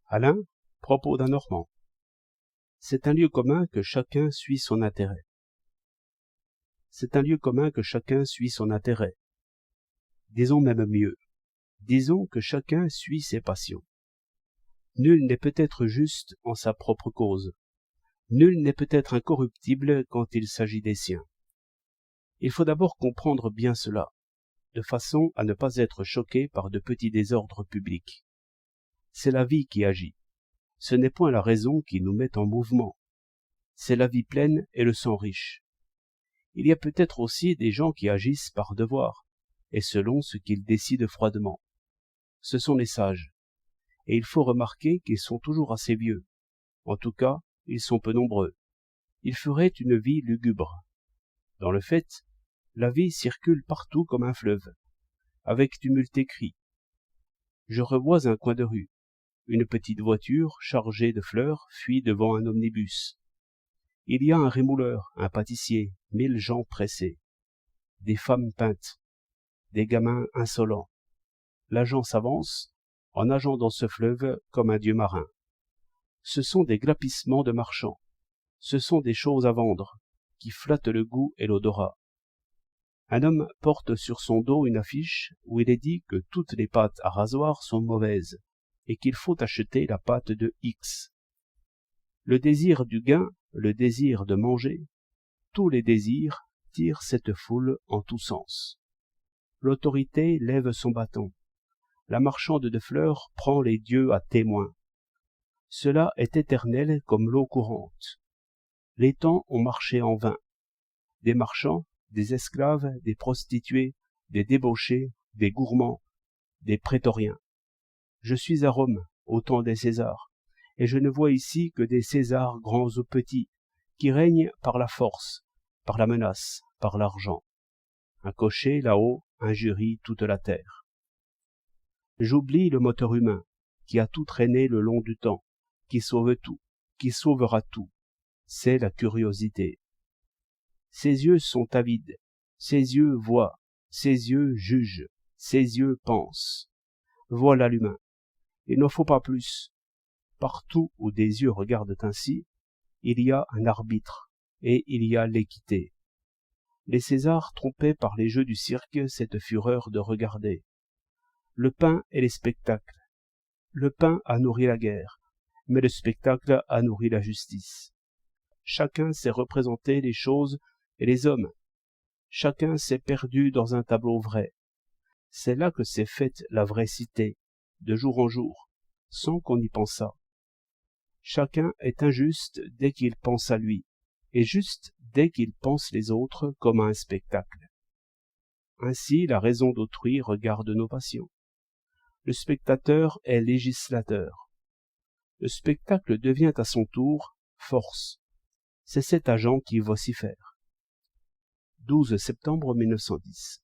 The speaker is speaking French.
Alain, propos d'un Normand. C'est un lieu commun que chacun suit son intérêt. C'est un lieu commun que chacun suit son intérêt. Disons même mieux. Disons que chacun suit ses passions. Nul n'est peut-être juste en sa propre cause. Nul n'est peut-être incorruptible quand il s'agit des siens. Il faut d'abord comprendre bien cela, de façon à ne pas être choqué par de petits désordres publics. C'est la vie qui agit. Ce n'est point la raison qui nous met en mouvement. C'est la vie pleine et le sang riche. Il y a peut-être aussi des gens qui agissent par devoir, et selon ce qu'ils décident froidement. Ce sont les sages. Et il faut remarquer qu'ils sont toujours assez vieux. En tout cas, ils sont peu nombreux. Ils feraient une vie lugubre. Dans le fait, la vie circule partout comme un fleuve, avec tumulte et cris. Je revois un coin de rue. Une petite voiture chargée de fleurs fuit devant un omnibus. Il y a un rémouleur, un pâtissier, 1000 gens pressés. Des femmes peintes, des gamins insolents. L'agent s'avance, en nageant dans ce fleuve comme un dieu marin. Ce sont des glapissements de marchands. Ce sont des choses à vendre, qui flattent le goût et l'odorat. Un homme porte sur son dos une affiche où il est dit que toutes les pâtes à rasoir sont mauvaises et qu'il faut acheter la pâte de X. Le désir du gain, le désir de manger, tous les désirs tirent cette foule en tous sens. L'autorité lève son bâton. La marchande de fleurs prend les dieux à témoin. Cela est éternel comme l'eau courante. Les temps ont marché en vain. Des marchands, des esclaves, des prostituées, des débauchés, des gourmands, des prétoriens. Je suis à Rome, au temps des Césars, et je ne vois ici que des Césars grands ou petits, qui règnent par la force, par la menace, par l'argent. Un cocher là-haut injurie toute la terre. J'oublie le moteur humain, qui a tout traîné le long du temps, qui sauve tout, qui sauvera tout. C'est la curiosité. Ses yeux sont avides, ses yeux voient, ses yeux jugent, ses yeux pensent. Voilà l'humain. Il n'en faut pas plus. Partout où des yeux regardent ainsi, il y a un arbitre, et il y a l'équité. Les Césars trompaient par les jeux du cirque cette fureur de regarder. Le pain et les spectacles. Le pain a nourri la guerre, mais le spectacle a nourri la justice. Chacun s'est représenté les choses et les hommes. Chacun s'est perdu dans un tableau vrai. C'est là que s'est faite la vraie cité, de jour en jour, sans qu'on y pensât. Chacun est injuste dès qu'il pense à lui, et juste dès qu'il pense les autres comme à un spectacle. Ainsi la raison d'autrui regarde nos passions. Le spectateur est législateur. Le spectacle devient à son tour force. C'est cet agent qui vocifère. 12 septembre 1910.